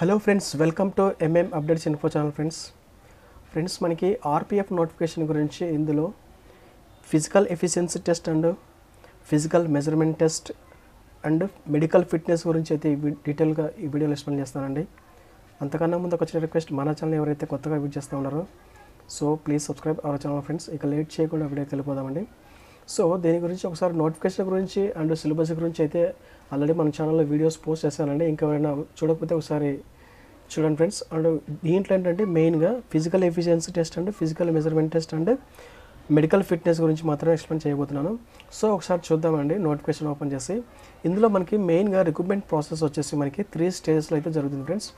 Hello friends, welcome to updates info channel. Friends మనకి RPF notification గురించి ఇందులో physical efficiency test and physical measurement test and medical fitness గురించి అయితే డీటెయిల్గా ఈ వీడియోలో ఎక్స్ప్లెయిన్ చేస్తానండి. అంతకన్నా ముందు ఒక చిన్న రిక్వెస్ట్, మన ఛానల్ ఎవరైతే కొత్తగా విజిట్ చేస్తూ ఉన్నారో so please subscribe our channel friends. ఇక లేట్ చేయకుండా వీడియోకి వెళ్ళిపోదామండి. సో దీని గురించి ఒకసారి నోటిఫికేషన్ గురించి అండ్ సిలబస్ గురించి అయితే ఆల్రెడీ మన ఛానల్లో వీడియోస్ పోస్ట్ చేశానండి. ఇంకెవరైనా చూడకపోతే ఒకసారి చూడండి ఫ్రెండ్స్. అండ్ దీంట్లో ఏంటంటే మెయిన్గా physical efficiency test and physical measurement test and medical fitness గురించి మాత్రమే ఎక్స్ప్లెయిన్ చేయబోతున్నాను. సో ఒకసారి చూద్దామండి నోటిఫికేషన్ ఓపెన్ చేసి. ఇందులో మనకి మెయిన్గా రిక్రూట్మెంట్ ప్రాసెస్ వచ్చేసి మనకి 3 స్టేజెస్లో అయితే జరుగుతుంది ఫ్రెండ్స్.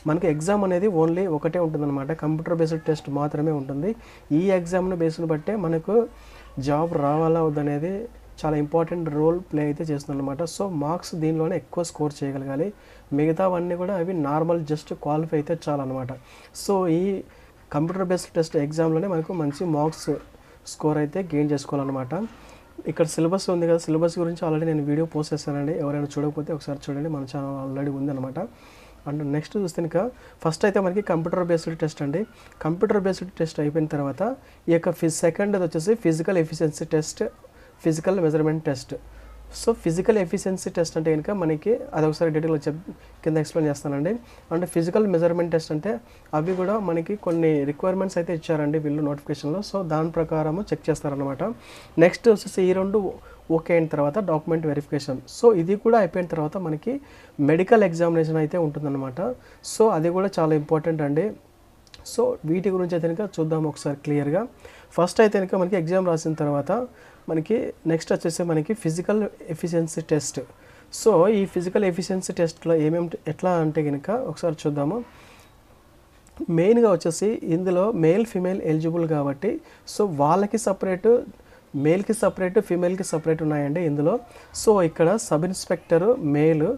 మనకి ఎగ్జామ్ అనేది ఓన్లీ ఒకటే ఉంటుందన్నమాట, కంప్యూటర్ బేస్డ్ టెస్ట్ మాత్రమే ఉంటుంది. ఈ ఎగ్జామ్ను బేస్ని బట్టే మనకు జాబ్ రావాలా వద్దనేది చాలా ఇంపార్టెంట్ రోల్ ప్లే అయితే చేస్తుందన్నమాట. సో మార్క్స్ దీనిలోనే ఎక్కువ స్కోర్ చేయగలగాలి, మిగతావన్నీ కూడా అవి నార్మల్ జస్ట్ క్వాలిఫై అయితే చాలన్నమాట. సో ఈ కంప్యూటర్ బేస్డ్ టెస్ట్ ఎగ్జామ్లోనే మనకు మంచి మార్క్స్ స్కోర్ అయితే గెయిన్ చేసుకోవాలన్నమాట. ఇక్కడ సిలబస్ ఉంది కదా, సిలబస్ గురించి ఆల్రెడీ నేను వీడియో పోస్ట్ చేశానండి. ఎవరైనా చూడకపోతే ఒకసారి చూడండి, మన ఛానల్ ఆల్రెడీ ఉందన్నమాట. అండ్ నెక్స్ట్ చూస్తే ఇంకా ఫస్ట్ అయితే మనకి కంప్యూటర్ బేస్డ్ టెస్ట్ అండి. కంప్యూటర్ బేస్డ్ టెస్ట్ అయిపోయిన తర్వాత ఈ యొక్క సెకండ్ వచ్చేసి physical efficiency test, physical measurement test. So physical efficiency test అంటే కనుక మనకి అది ఒకసారి డీటెయిల్గా కింద ఎక్స్ప్లెయిన్ చేస్తానండి. అండ్ ఫిజికల్ మెజర్మెంట్ టెస్ట్ అంటే అవి కూడా మనకి కొన్ని రిక్వైర్మెంట్స్ అయితే ఇచ్చారండి వీళ్ళు నోటిఫికేషన్లో. సో దాని ప్రకారము చెక్ చేస్తారనమాట. నెక్స్ట్ వచ్చేసి ఈ రెండు ఓకే అయిన తర్వాత డాక్యుమెంట్ వెరిఫికేషన్. సో ఇది కూడా అయిపోయిన తర్వాత మనకి మెడికల్ ఎగ్జామినేషన్ అయితే ఉంటుందన్నమాట. సో అది కూడా చాలా ఇంపార్టెంట్ అండి. సో వీటి గురించి అయితే కనుక చూద్దాం ఒకసారి క్లియర్గా. ఫస్ట్ అయితే కనుక మనకి ఎగ్జామ్ రాసిన తర్వాత మనకి నెక్స్ట్ వచ్చేసి మనకి ఫిజికల్ ఎఫిషియన్సీ టెస్ట్. సో ఈ ఫిజికల్ ఎఫిషియన్సీ టెస్ట్లో ఎట్లా అంటే కనుక ఒకసారి చూద్దాము. మెయిన్గా వచ్చేసి ఇందులో మేల్ ఫిమేల్ ఎలిజిబుల్ కాబట్టి సో వాళ్ళకి సపరేటు, మేల్కి సపరేట్, ఫిమేల్కి సపరేట్ ఉన్నాయండి ఇందులో. సో ఇక్కడ సబ్ ఇన్స్పెక్టర్ మేల్,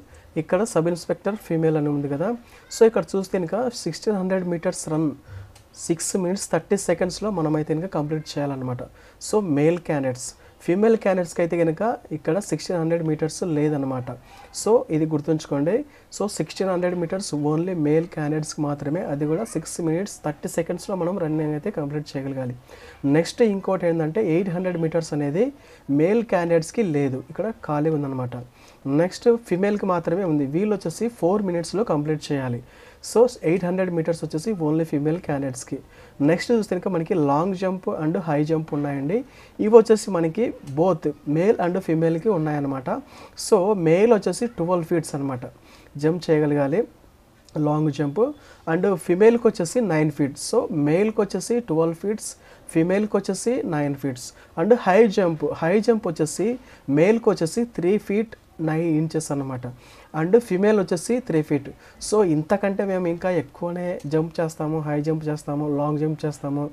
ఇక్కడ సబ్ ఇన్స్పెక్టర్ ఫీమేల్ అని ఉంది కదా. సో ఇక్కడ చూస్తే ఇంకా 1600 మీటర్స్ రన్ 6 minutes 30 secondsలో మనమైతే కనుక కంప్లీట్ చేయాలన్నమాట. So male candidates. ఫీమేల్ క్యాండిడేట్స్కి అయితే కనుక ఇక్కడ 1600 మీటర్స్ లేదనమాట. సో ఇది గుర్తుంచుకోండి. సో 1600 మీటర్స్ ఓన్లీ మేల్ క్యాండిడేట్స్కి మాత్రమే, అది కూడా 6 minutes 30 secondsలో మనం రన్నింగ్ అయితే కంప్లీట్ చేయగలగాలి. నెక్స్ట్ ఇంకోటి ఏంటంటే 800 మీటర్స్ అనేది మేల్ క్యాండిడేట్స్కి లేదు, ఇక్కడ ఖాళీ ఉందన్నమాట. నెక్స్ట్ ఫిమేల్కి మాత్రమే ఉంది, వీళ్ళు వచ్చేసి 4 minutesలో కంప్లీట్ చేయాలి. సో 800 మీటర్స్ వచ్చేసి ఓన్లీ ఫీమేల్ క్యాండిడేట్స్కి. నెక్స్ట్ చూస్తే కనుక మనకి long jump and high jump ఉన్నాయండి. ఇవి వచ్చేసి మనకి బోత్ మేల్ అండ్ ఫీమేల్కి ఉన్నాయన్నమాట. సో మేల్ వచ్చేసి 12 feet అనమాట జంప్ చేయగలగాలి లాంగ్ జంప్, అండ్ ఫిమేల్కి వచ్చేసి 9 feet. సో మేల్కి వచ్చేసి 12 feet, ఫిమేల్కి వచ్చేసి 9 feet. అండ్ హై జంప్ వచ్చేసి మేల్కి వచ్చేసి 3 feet 9 inches అన్నమాట, అండ్ ఫిమేల్ వచ్చేసి 3 feet. సో ఇంతకంటే మేము ఇంకా ఎక్కువనే జంప్ చేస్తాము, హై జంప్ చేస్తాము, లాంగ్ జంప్ చేస్తాము.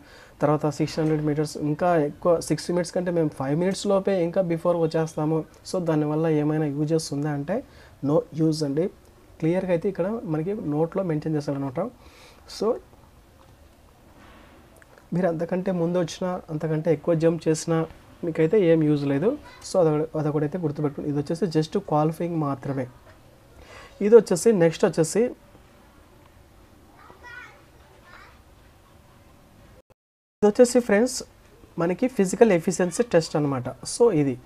తర్వాత 600 మీటర్స్ ఇంకా ఎక్కువ 60 minutes కంటే మేము 5 minutes లోపే ఇంకా బిఫోర్ వచ్చేస్తాము. సో దానివల్ల ఏమైనా యూజెస్ ఉందా అంటే నో యూజ్ అండి. క్లియర్గా అయితే ఇక్కడ మనకి నోట్లో మెన్షన్ చేస్తాడనమాట. సో మీరు అంతకంటే ముందు వచ్చినా, అంతకంటే ఎక్కువ జంప్ చేసినా మీకైతే ఏం యూజ్ లేదు. సో అదొకటైతే గుర్తుపెట్టుకుని, ఇది వచ్చేసి జస్ట్ క్వాలిఫైయింగ్ మాత్రమే. ఇది వచ్చేసి నెక్స్ట్ వచ్చేసి ఫ్రెండ్స్ మనకి ఫిజికల్ ఎఫిషియన్సీ టెస్ట్ అనమాట. సో ఇది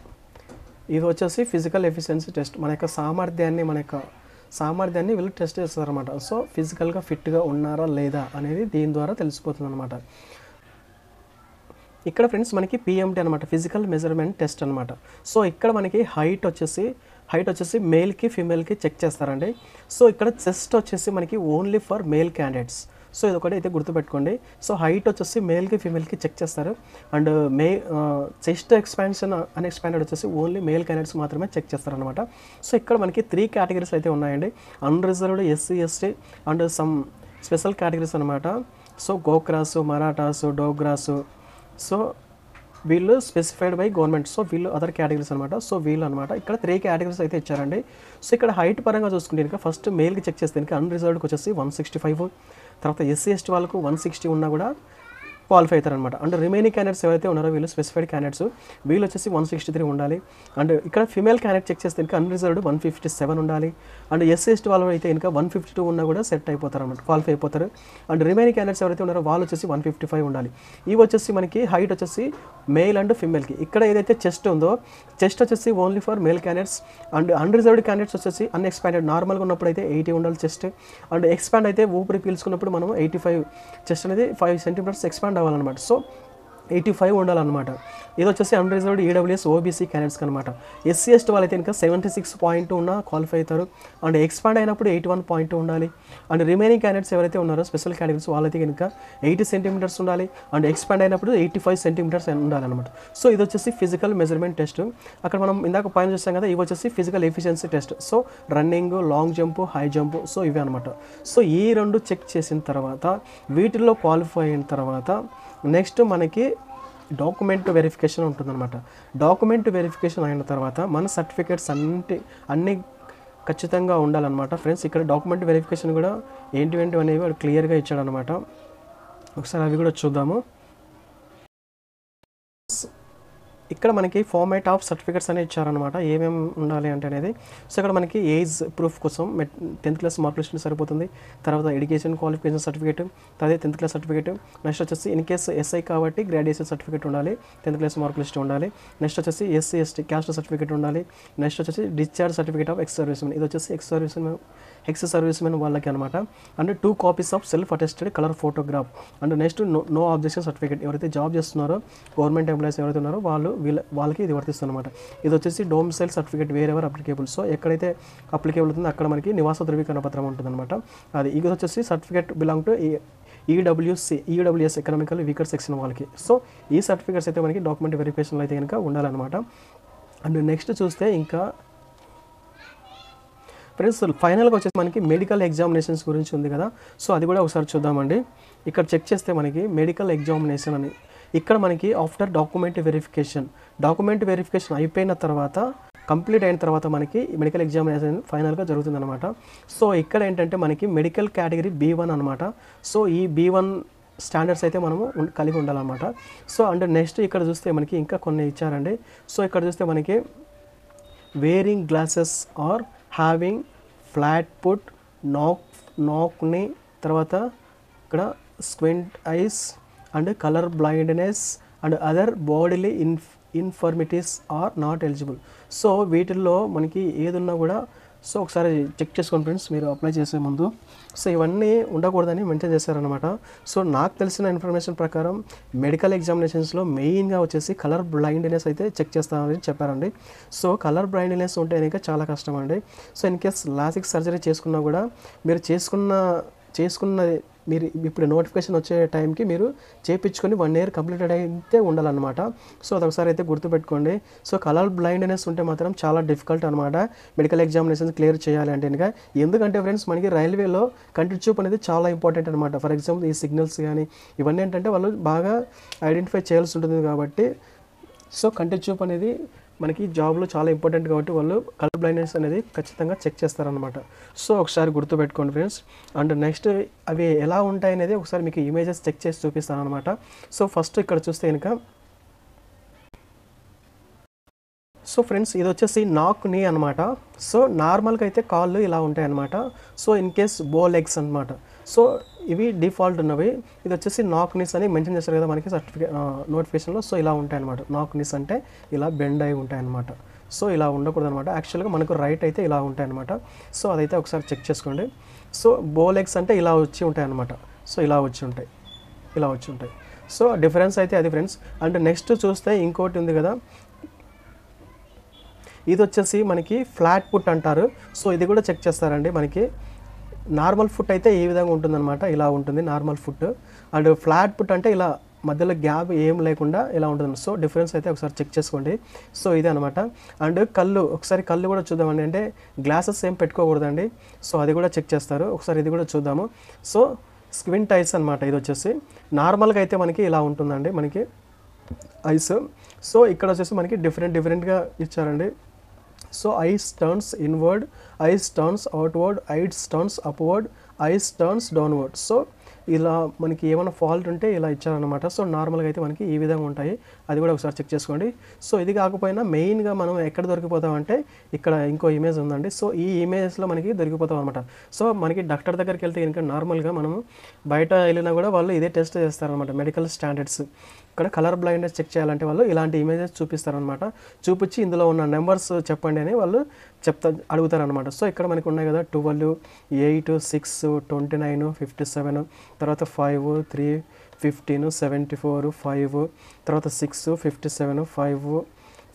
వచ్చేసి ఫిజికల్ ఎఫిషియన్సీ టెస్ట్. మన యొక్క సామర్థ్యాన్ని వీళ్ళు టెస్ట్ చేస్తారనమాట. సో ఫిజికల్గా ఫిట్గా ఉన్నారా లేదా అనేది దీని ద్వారా తెలిసిపోతుంది అనమాట. ఇక్కడ ఫ్రెండ్స్ మనకి పిఎంటీ అనమాట, ఫిజికల్ మెజర్మెంట్ టెస్ట్ అనమాట. సో ఇక్కడ మనకి హైట్ వచ్చేసి మేల్కి ఫీమేల్కి చెక్ చేస్తారండి. సో ఇక్కడ చెస్ట్ వచ్చేసి మనకి only for male candidates. So ఇది ఒకటి అయితే గుర్తుపెట్టుకోండి. సో హైట్ వచ్చేసి మేల్కి ఫీమేల్కి చెక్ చేస్తారు, అండ్ చెస్ట్ ఎక్స్పాన్షన్ అన్ఎక్స్పాండెడ్ వచ్చేసి ఓన్లీ మేల్ క్యాండిడేట్స్ మాత్రమే చెక్ చేస్తారనమాట. సో ఇక్కడ మనకి 3 categories అయితే ఉన్నాయండి, unreserved, SC ST and some special categories అనమాట. సో గోక్రాసు, మరాఠాసు, డోగ్రాసు. సో వీళ్ళు స్పెసిఫైడ్ బై గవర్నమెంట్. సో వీళ్ళు అదర్ కేటగిరీస్ అనమాట. సో వీళ్ళు అనమాట ఇక్కడ 3 categories అయితే ఇచ్చారండి. సో ఇక్కడ హైట్ పరంగా చూసుకుంటే కనుక ఫస్ట్ మేల్కి చెక్ చేస్తే కనుక అన్రిజర్వ్డ్కి వచ్చేసి 165, తర్వాత ఎస్సీ ఎస్టీ వాళ్ళకు 160 ఉన్నా కూడా క్వాలిఫై అవుతారనమాట. అండ్ రిమైనింగ్ క్యాండిడేట్స్ ఎవరైతే ఉన్నారో వీళ్ళు స్పెసిఫైడ్ క్యాండిడేట్స్, వీళ్ళు వచ్చేసి 163 ఉండాలి. అండ్ ఇక్కడ ఫిమేల్ క్యాండిడేట్ చెక్ చేస్తే ఇంకా అన్రిజర్వ్డ్ 157 ఉండాలి. అండ్ ఎస్సీ ఎస్టీ వాళ్ళు అయితే ఇంకా 152 ఉన్నా కూడా సెట్ అయిపోతారు అనమాట, క్వాలిఫై అయిపోతారు. అండ్ రిమైనింగ్ క్యాండిడేట్స్ ఎవరైతే ఉన్నారో వాళ్ళు వచ్చేసి 155 ఉండాలి. ఇవి వచ్చేసి మనకి హైట్ వచ్చేసి మేల్ అండ్ ఫిమేల్కి. ఇక్కడ ఏదైతే చెస్ట్ ఉందో చెస్ట్ వచ్చేసి only for male candidates. And unreserved candidates వచ్చేసి అన్ఎక్స్పాండెడ్, నార్మల్గా ఉన్నప్పుడు అయితే 80 ఉండాలి చెస్ట్. అండ్ ఎక్స్పాండ్ అయితే ఊపిరి పీల్చుకున్నప్పుడు మనం 85 చెస్ట్ అనేది 5 సెంటీమీటర్స్ ఎక్స్పాండ్ అవ్వాలన్నమాట. సో 85 ఉండాలన్నమాట. ఇది వచ్చేసి అన్రిజర్వ్డ్ ఈడబ్ల్యూఎస్ ఓబీసీ క్యాండిడేట్స్కి అనమాట. ఎస్సీ ఎస్టీ వాళ్ళైతే ఇంకా 76.2 ఉన్నా క్వాలిఫై అవుతారు. అండ్ ఎక్స్పాండ్ అయినప్పుడు 81.2 ఉండాలి. అండ్ రిమైనింగ్ క్యాండిడేట్స్ ఎవరైతే ఉన్నారో స్పెషల్ కేటగిరీస్ వాళ్ళైతే కనుక 80 సెంటీమీటర్స్ ఉండాలి. అండ్ ఎక్స్పాండ్ అయినప్పుడు 85 సెంటీమీటర్స్ ఉండాలన్నమాట. సో ఇది వచ్చేసి ఫిజికల్ మెజర్మెంట్ టెస్ట్. అక్కడ మనం ఇందాక పైన చూస్తాం కదా, ఇవి వచ్చేసి physical efficiency test. So running, long jump, high jump, so ఇవి అనమాట. సో ఈ రెండు చెక్ చేసిన తర్వాత వీటిల్లో క్వాలిఫై అయిన తర్వాత నెక్స్ట్ మనకి డాక్యుమెంట్ వెరిఫికేషన్ ఉంటుందన్నమాట. డాక్యుమెంట్ వెరిఫికేషన్ అయిన తర్వాత మన సర్టిఫికేట్స్ అన్నీ ఖచ్చితంగా ఉండాలన్నమాట ఫ్రెండ్స్. ఇక్కడ డాక్యుమెంట్ వెరిఫికేషన్ కూడా ఏంటివేంటివి అనేవి వాడు క్లియర్గా ఇచ్చాడనమాట. ఒకసారి అవి కూడా చూద్దాము. ఇక్కడ మనకి ఫార్మాట్ ఆఫ్ సర్టిఫికేట్స్ అనేది ఇచ్చారనమాట, ఏమేమి ఉండాలి అంటే అనేది. సో ఇక్కడ మనకి ఏజ్ ప్రూఫ్ కోసం 10th క్లాస్ మార్క్ లిస్ట్ సరిపోతుంది. తర్వాత ఎడ్యుకేషన్ క్వాలిఫికేషన్ సర్టిఫికేట్, అదే 10th క్లాస్ సర్టిఫికేట్. నెక్స్ట్ వచ్చేసి ఇన్ కేసు ఎస్ఐ కాబట్టి గ్రాడ్యుయేషన్ సర్టిఫికేట్ ఉండాలి, 10th క్లాస్ మార్క్ లిస్ట్ ఉండాలి. నెక్స్ట్ వచ్చేసి ఎస్సీ ఎస్టీ క్యాస్ట్ సర్టిఫికేట్ ఉండాలి. నెక్స్ట్ వచ్చేసి discharge certificate of ex servicemen, ఇది వచ్చేసి ఎక్స్ సర్వీస్మెన్ వాళ్ళకి అనమాట. And 2 copies of self attested colour photograph. And next no objection certificate, ఎవరైతే జాబ్ చేస్తున్నారో గవర్నమెంట్ ఎంప్లాయీస్ ఎవరైతే ఉన్నారో వాళ్ళకి ఇది వర్తిస్తుంది అనమాట. ఇది వచ్చేసి domicile certificate wherever applicable. So ఎక్కడైతే అప్లికేబుల్ అవుతుందో అక్కడ మనకి నివాస ధృవీకరణ పత్రం ఉంటుందన్నమాట. అది ఇది వచ్చేసి certificate belong to EWS economical weaker section వాళ్ళకి. సో ఈ సర్టిఫికేట్స్ అయితే మనకి డాక్యుమెంట్ వెరిఫికేషన్లో అయితే కనుక ఉండాలన్నమాట. అండ్ నెక్స్ట్ చూస్తే ఇంకా ఫ్రెండ్స్ ఫైనల్గా వచ్చేసి మనకి మెడికల్ ఎగ్జామినేషన్స్ గురించి ఉంది కదా, సో అది కూడా ఒకసారి చూద్దామండి. ఇక్కడ చెక్ చేస్తే మనకి మెడికల్ ఎగ్జామినేషన్ అని ఇక్కడ మనకి ఆఫ్టర్ డాక్యుమెంట్ వెరిఫికేషన్ అయిపోయిన తర్వాత కంప్లీట్ అయిన తర్వాత మనకి మెడికల్ ఎగ్జామినేషన్ ఫైనల్గా జరుగుతుందన్నమాట. సో ఇక్కడ ఏంటంటే మనకి మెడికల్ కేటగిరీ B1 అనమాట. సో ఈ B1 స్టాండర్డ్స్ అయితే మనము కలిగి ఉండాలన్నమాట. సో అండ్ నెక్స్ట్ ఇక్కడ చూస్తే మనకి ఇంకా కొన్ని ఇచ్చారండి. సో ఇక్కడ చూస్తే మనకి wearing glasses or having flat foot, knock knee, తర్వాత ఇక్కడ squint eyes and colour blindness and other bodily infirmities are not eligible. So వీటిల్లో మనకి ఏదున్నా కూడా సో ఒకసారి చెక్ చేసుకోండి ఫ్రెండ్స్ మీరు అప్లై చేసే ముందు. సో ఇవన్నీ ఉండకూడదని మెన్షన్ చేశారనమాట. సో నాకు తెలిసిన ఇన్ఫర్మేషన్ ప్రకారం మెడికల్ ఎగ్జామినేషన్స్లో మెయిన్గా వచ్చేసి కలర్ బ్లైండ్నెస్ అయితే చెక్ చేస్తామని చెప్పారండి. సో కలర్ బ్లైండ్నెస్ ఉంటే ఇంకా చాలా కష్టం అండి. So in case LASIK surgery చేసుకున్నా కూడా మీరు చేసుకున్న మీరు ఇప్పుడు నోటిఫికేషన్ వచ్చే టైంకి మీరు చేయించుకొని 1 year కంప్లీటెడ్ అయితే ఉండాలన్నమాట. సో అదొకసారి అయితే గుర్తుపెట్టుకోండి. సో కలర్ బ్లైండ్నెస్ ఉంటే మాత్రం చాలా డిఫికల్ట్ అనమాట మెడికల్ ఎగ్జామినేషన్స్ క్లియర్ చేయాలి అంటే ఇంకా. ఎందుకంటే ఫ్రెండ్స్ మనకి రైల్వేలో కంటి చూపు అనేది చాలా ఇంపార్టెంట్ అనమాట. ఫర్ ఎగ్జాంపుల్ ఈ సిగ్నల్స్ కానీ ఇవన్నీ ఏంటంటే వాళ్ళు బాగా ఐడెంటిఫై చేయాల్సి ఉంటుంది కాబట్టి సో కంటి చూపు అనేది మనకి జాబ్లో చాలా ఇంపార్టెంట్ కాబట్టి వాళ్ళు కలర్ బ్లైండ్నెస్ అనేది ఖచ్చితంగా చెక్ చేస్తారనమాట. సో ఒకసారి గుర్తుపెట్టుకోండి ఫ్రెండ్స్. అండ్ నెక్స్ట్ అవి ఎలా ఉంటాయి అనేది ఒకసారి మీకు ఇమేజెస్ చెక్ చేసి చూపిస్తాను అనమాట. సో ఫస్ట్ ఇక్కడ చూస్తే కనుక సో ఫ్రెండ్స్ ఇది వచ్చేసి నాక్ నీ అనమాట. సో నార్మల్గా అయితే కాళ్ళు ఇలా ఉంటాయి అనమాట. సో ఇన్ కేస్ బో లెగ్స్ అనమాట. సో ఇవి డిఫాల్ట్ ఉన్నవి. ఇది వచ్చేసి నాక్ నీస్ అని మెన్షన్ చేస్తారు కదా మనకి సర్టిఫికేట్ నోటిఫికేషన్లో. సో ఇలా ఉంటాయి అనమాట. నాక్ నీస్ అంటే ఇలా బెండ్ అయి ఉంటాయి అనమాట. సో ఇలా ఉండకూడదు అనమాట. యాక్చువల్గా మనకు రైట్ అయితే ఇలా ఉంటాయి అనమాట. సో అదైతే ఒకసారి చెక్ చేసుకోండి. సో బో లెగ్స్ అంటే ఇలా వచ్చి ఉంటాయి అనమాట. సో ఇలా వచ్చి ఉంటాయి. సో డిఫరెన్స్ అయితే అది ఫ్రెండ్స్. అండ్ నెక్స్ట్ చూస్తే ఇంకోటి ఉంది కదా, ఇది వచ్చేసి మనకి ఫ్లాట్ ఫుట్ అంటారు. సో ఇది కూడా చెక్ చేస్తారండి. మనకి నార్మల్ ఫుట్ అయితే ఈ విధంగా ఉంటుందన్నమాట, ఇలా ఉంటుంది normal foot. And flat foot అంటే ఇలా మధ్యలో గ్యాప్ ఏం లేకుండా ఇలా ఉంటుంది. సో డిఫరెన్స్ అయితే ఒకసారి చెక్ చేసుకోండి. సో ఇదే అనమాట. అండ్ ఒకసారి కళ్ళు కూడా చూద్దామండి. అంటే గ్లాసెస్ ఏం పెట్టుకోకూడదండి. సో అది కూడా చెక్ చేస్తారు. ఒకసారి ఇది కూడా చూద్దాము. సో స్క్వింట్ ఐస్ అనమాట. ఇది వచ్చేసి నార్మల్గా అయితే మనకి ఇలా ఉంటుందండి మనకి ఐస్. సో ఇక్కడ వచ్చేసి మనకి డిఫరెంట్గా ఇచ్చారండి. So ice turns inward, ice turns outward, ice turns upward, ice turns downward. So ఇలా మనకి ఏమైనా ఫాల్ట్ ఉంటే ఇలా ఇచ్చారనమాట. సో నార్మల్గా అయితే మనకి ఈ విధంగా ఉంటాయి, అది కూడా ఒకసారి చెక్ చేసుకోండి. సో ఇది కాకపోయినా మెయిన్గా మనం ఎక్కడ దొరికిపోతామంటే ఇక్కడ ఇంకో ఇమేజ్ ఉందండి. సో ఈ ఇమేజెస్లో మనకి దొరికిపోతాం అనమాట. సో మనకి డాక్టర్ దగ్గరికి వెళ్తే ఇంకా నార్మల్గా మనము బయట వెళ్ళినా కూడా వాళ్ళు ఇదే టెస్ట్ చేస్తారనమాట, మెడికల్ స్టాండర్డ్స్. ఇక్కడ కలర్ బ్లైండ్నెస్ చెక్ చేయాలంటే వాళ్ళు ఇలాంటి ఇమేజెస్ చూపిస్తారనమాట. చూపించి ఇందులో ఉన్న నెంబర్స్ చెప్పండి అని వాళ్ళు అడుగుతారనమాట. సో ఇక్కడ మనకి ఉన్నాయి కదా 12, 8, 6, 29, 57, తర్వాత 5, 3, 15, 74, 5, తర్వాత 6, 57, 5,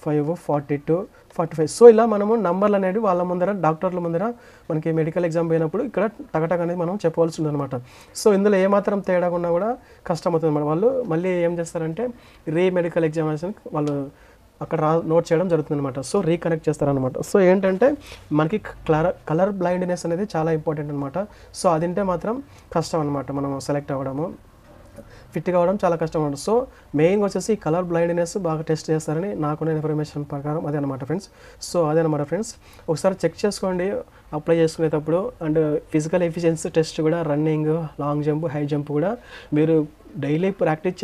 42, 45. సో ఇలా మనము నంబర్లు అనేది వాళ్ళ ముందర, డాక్టర్ల ముందర మనకి మెడికల్ ఎగ్జామ్ పోయినప్పుడు ఇక్కడ టకటక్ అనేది మనం చెప్పవలసి ఉందన్నమాట. సో ఇందులో ఏమాత్రం తేడా ఉన్నా కూడా కష్టం అవుతుంది అన్నమాట. వాళ్ళు మళ్ళీ ఏం చేస్తారంటే మెడికల్ ఎగ్జామినేషన్ వాళ్ళు అక్కడ నోట్ చేయడం జరుగుతుంది అనమాట. సో రీకనెక్ట్ చేస్తారనమాట. సో ఏంటంటే మనకి కలర్ బ్లైండ్నెస్ అనేది చాలా ఇంపార్టెంట్ అనమాట. సో అదింటే మాత్రం కష్టం అనమాట, మనం సెలెక్ట్ అవ్వడము, ఫిట్ కావడం చాలా కష్టం అనమాట. సో మెయిన్గా వచ్చేసి కలర్ బ్లైండ్నెస్ బాగా టెస్ట్ చేస్తారని నాకున్న ఇన్ఫర్మేషన్ ప్రకారం అదే అనమాట ఫ్రెండ్స్. సో అదే అనమాట ఫ్రెండ్స్, ఒకసారి చెక్ చేసుకోండి అప్లై చేసుకునేటప్పుడు. అండ్ ఫిజికల్ ఎఫిషియన్సీ టెస్ట్ కూడా, running, long jump, high jump కూడా మీరు డైలీ ప్రాక్టీస్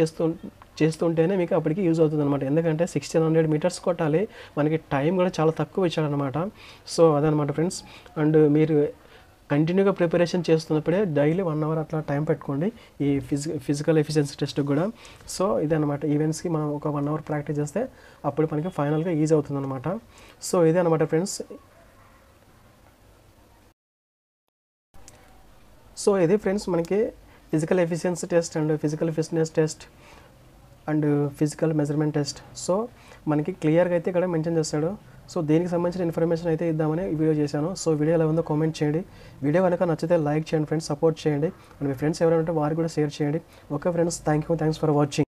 చేస్తుంటేనే మీకు అప్పటికి యూజ్ అవుతుంది అనమాట. ఎందుకంటే 1600 మీటర్స్ కొట్టాలి, మనకి టైం కూడా చాలా తక్కువ ఇచ్చాడనమాట. సో అదనమాట ఫ్రెండ్స్. అండ్ మీరు కంటిన్యూగా ప్రిపరేషన్ చేస్తున్నప్పుడే డైలీ 1 అవర్ అట్లా టైం పెట్టుకోండి ఈ ఫిజికల్ ఎఫిషియన్సీ టెస్ట్కి కూడా. సో ఇదే అనమాట, ఈవెంట్స్కి మనం ఒక 1 అవర్ ప్రాక్టీస్ చేస్తే అప్పుడు మనకి ఫైనల్గా ఈజీ అవుతుంది అనమాట. సో ఇదే అనమాట ఫ్రెండ్స్. సో ఇది ఫ్రెండ్స్ మనకి physical efficiency test and physical fitness test and physical measurement test. So మనకి క్లియర్గా అయితే ఇక్కడ మెన్షన్ చేస్తాడు. సో దీనికి సంబంధించిన ఇన్ఫర్మేషన్ అయితే ఇద్దామని ఈ వీడియో చేశాను. సో వీడియో ఎలా ఉందో కామెంట్ చేయండి. వీడియో కనుక నచ్చితే లైక్ చేయండి ఫ్రెండ్స్, సపోర్ట్ చేయండి. అండ్ మీ ఫ్రెండ్స్ ఎవరైనా ఉంటే వారు కూడా షేర్ చేయండి. Okay friends, thanks for watching.